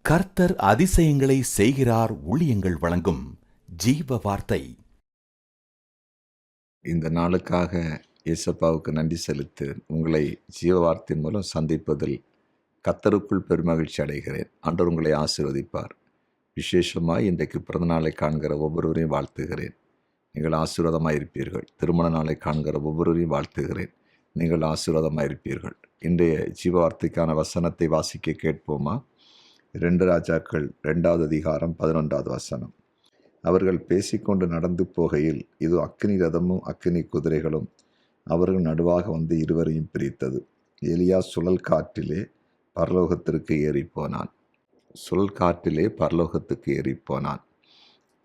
கர்த்தர் அதிசயங்களை செய்கிறார். ஊழியங்கள் வழங்கும் ஜீவ வார்த்தை. இந்த நாளுக்காக இயேசப்பாவுக்கு நன்றி செலுத்து உங்களை ஜீவ வார்த்தையின் மூலம் சந்திப்பதில் கர்த்தருக்குள் பெருமகிழ்ச்சி அடைகிறேன். ஆண்டவர் உங்களை ஆசீர்வதிப்பார். விசேஷமாய் இன்றைக்கு பிறந்த நாளை காண்கிற ஒவ்வொருவரையும் வாழ்த்துகிறேன். நீங்கள் ஆசீர்வாதமாக இருப்பீர்கள். திருமண நாளை காண்கிற ஒவ்வொருவரையும் வாழ்த்துகிறேன். நீங்கள் ஆசீர்வாதமாக இருப்பீர்கள். இன்றைய ஜீவ வார்த்தைக்கான வசனத்தை வாசிக்க கேட்போமா? 2 ராஜாக்கள் 2வது அதிகாரம் 11வது வசனம். அவர்கள் பேசிக்கொண்டு நடந்து போகையில் இது அக்கினி ரதமும் அக்கினி குதிரைகளும் அவர்கள் நடுவாக வந்து இருவரையும் பிரித்தது. எலியா சுழல் காற்றிலே பரலோகத்திற்கு ஏறிப்போனான். சுழல் காற்றிலே பரலோகத்துக்கு ஏறிப்போனான்.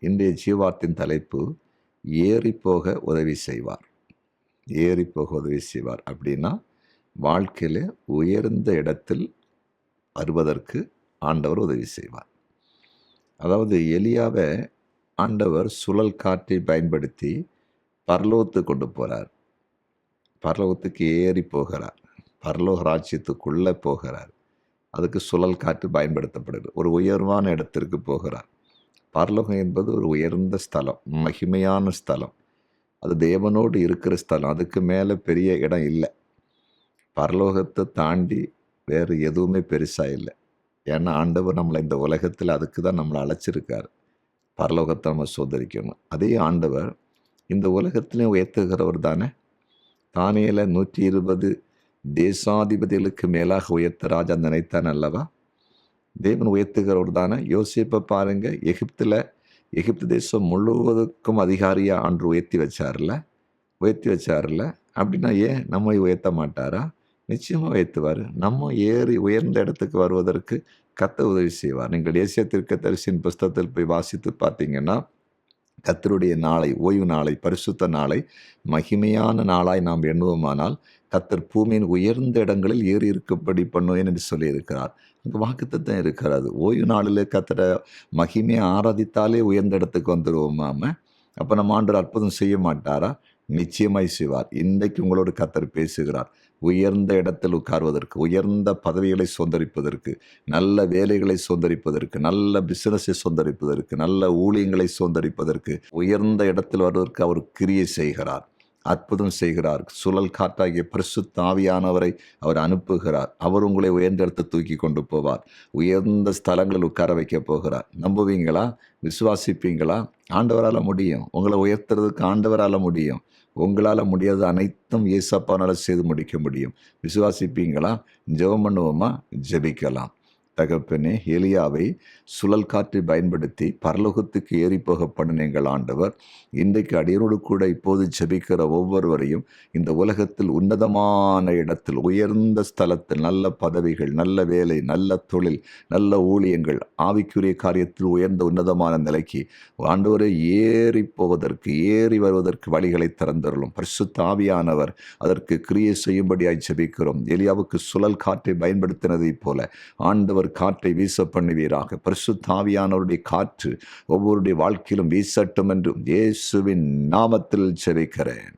இன்றைய ஜீவார்த்தின் தலைப்பு ஏறிப்போக உதவி செய்வார். ஏறிப்போக உதவி செய்வார் அப்படின்னா வாழ்க்கையில் உயர்ந்த இடத்தில் வருவதற்கு ஆண்டவர் உதவி செய்வார். அதாவது எலியாவை ஆண்டவர் சுழல் காற்றை பயன்படுத்தி பரலோகத்துக்கு கொண்டு போகிறார். பரலோகத்துக்கு ஏறி போகிறார். பரலோக ராஜ்யத்துக்குள்ளே போகிறார். அதுக்கு சுழல் காற்று பயன்படுத்தப்படுது. ஒரு உயர்வான இடத்திற்கு போகிறார். பரலோகம் என்பது ஒரு உயர்ந்த ஸ்தலம், மகிமையான ஸ்தலம். அது தேவனோடு இருக்கிற ஸ்தலம். அதுக்கு மேலே பெரிய இடம் இல்லை. பரலோகத்தை தாண்டி வேறு எதுவுமே பெருசாக இல்லை. ஏன்னா ஆண்டவர் நம்மளை இந்த உலகத்தில் அதுக்கு தான் நம்மளை அழைச்சிருக்கார். பரலோகத்தை நம்ம சோதரிக்கணும். அதே ஆண்டவர் இந்த உலகத்திலையும் உயர்த்துகிறவர் தானே. தானியேல 120 தேசாதிபதிகளுக்கு மேலாக உயர்த்த ராஜா நினைத்தான் அல்லவா? தேவன் உயர்த்துகிறவர் தானே. யோசேப்பை பாருங்க, எகிப்து தேசம் முழுவதுக்கும் அதிகாரியாக ஆண்டு உயர்த்தி வச்சார்ல. அப்படின்னா ஏன் நம்ம உயர்த்த மாட்டாரா? நிச்சயமாக உயர்த்துவார். நம்ம ஏறி உயர்ந்த இடத்துக்கு வருவதற்கு கர்த்தர் உதவி செய்வார். நீங்கள் ஏசியா தீர்க்கதரிசியின் புஸ்தகத்தில் போய் வாசித்து பார்த்தீங்கன்னா, கர்த்தருடைய நாளை, ஓய்வு நாளை, பரிசுத்த நாளை மகிமையான நாளாய் நாம் எண்ணுவோமானால் கர்த்தர் பூமியின் உயர்ந்த இடங்களில் ஏறி இருக்கப்படி பண்ணுவேன் என்று சொல்லியிருக்கிறார். அங்கே வாக்குத்தத்தம் இருக்கிறது. ஓய்வு நாளில் கர்த்தரை மகிமையை ஆராதித்தாலே உயர்ந்த இடத்துக்கு வந்துடுவோமாம. அப்போ நம்ம ஆண்டவர் அற்புதம் செய்ய மாட்டாரா? நிச்சயமாய் செய்வார். இன்றைக்கு உங்களோடு கர்த்தர் பேசுகிறார். உயர்ந்த இடத்தில் உட்கார்வதற்கு, உயர்ந்த பதவிகளை சொந்தரிப்பதற்கு, நல்ல வேலைகளை சொந்தரிப்பதற்கு, நல்ல பிசினஸை சொந்தரிப்பதற்கு, நல்ல ஊழியங்களை சொந்தரிப்பதற்கு, உயர்ந்த இடத்தில் வருவதற்கு அவர் கிரியை செய்கிறார், அற்புதம் செய்கிறார். சுழல் காற்றாகிய பரிசுத்த ஆவியானவரை அவர் அனுப்புகிறார். அவர் உங்களை உயர்ந்த இடத்தை தூக்கி கொண்டு போவார். உயர்ந்த ஸ்தலங்களில் உட்கார வைக்க போகிறார். நம்புவீங்களா? விசுவாசிப்பீங்களா? ஆண்டவரால் முடியும். உங்களை உயர்த்துறதுக்கு ஆண்டவரால் முடியும். உங்களால் முடியாத அனைத்தும் இயேசப்பானால் செய்து முடிக்க முடியும். விசுவாசிப்பீங்களா? ஜெபம் பண்ணுவோமா? ஜெபிக்கலாம். தகப்பனே, எலியாவை சுழல் காற்றை பயன்படுத்தி பரலோகத்துக்கு ஏறி போக பண்ணின எங்கள் ஆண்டவர், இன்றைக்கு அடியோடு கூட இப்போது ஜெபிக்கிற ஒவ்வொருவரையும் இந்த உலகத்தில் உன்னதமான இடத்தில், உயர்ந்த ஸ்தலத்தில், நல்ல பதவிகள், நல்ல வேலை, நல்ல தொழில், நல்ல ஊழியங்கள், ஆவிக்குரிய காரியத்தில் உயர்ந்த உன்னதமான நிலைக்கு ஆண்டவரை ஏறி போவதற்கு, ஏறி வருவதற்கு வழிகளை திறந்தருளும். பரிசுத்த ஆவியானவர் அதற்கு கிரியை செய்யும்படியாய் ஜெபிக்கிறோம். எலியாவுக்கு சுழல் காற்றை பயன்படுத்தினதைப் போல ஆண்டவர் காற்றை வீச பண்ணுவீராக. பரிசுத்த ஆவியானவருடைய காற்று ஒவ்வொருடைய வாழ்க்கையிலும் வீசட்டும் என்று இயேசுவின் நாமத்தில் ஜெபிக்கிறேன்.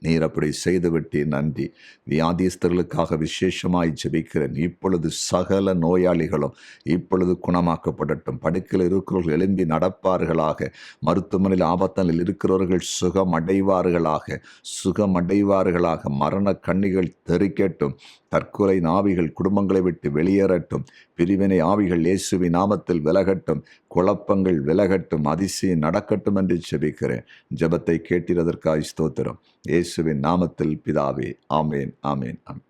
நீர் அப்படி செய்துவிட்டு நன்றி. வியாதிஸ்தர்களுக்காக விசேஷமாய் ஜெபிக்கிறேன். இப்பொழுது சகல நோயாளிகளும் இப்பொழுது குணமாக்கப்படட்டும். படுக்கையில் இருக்கிறவர்கள் எழும்பி நடப்பார்களாக. மருத்துவமனையில் ஆபத்தில் இருக்கிறவர்கள் சுகமடைவார்களாக. மரண கண்ணிகள் தெறிக்கட்டும். தற்கொலை ஆவிகள் குடும்பங்களை விட்டு வெளியேறட்டும். பிரிவினை ஆவிகள் இயேசுவின் நாமத்தில் விலகட்டும். குழப்பங்கள் விலகட்டும். அதிசயம் நடக்கட்டும் என்று ஜெபிக்கிறேன். ஜெபத்தை கேட்டதற்காக ஸ்தோத்திரம். இயேசுவின் நாமத்தில் பிதாவே. ஆமேன், ஆமேன், ஆமேன்.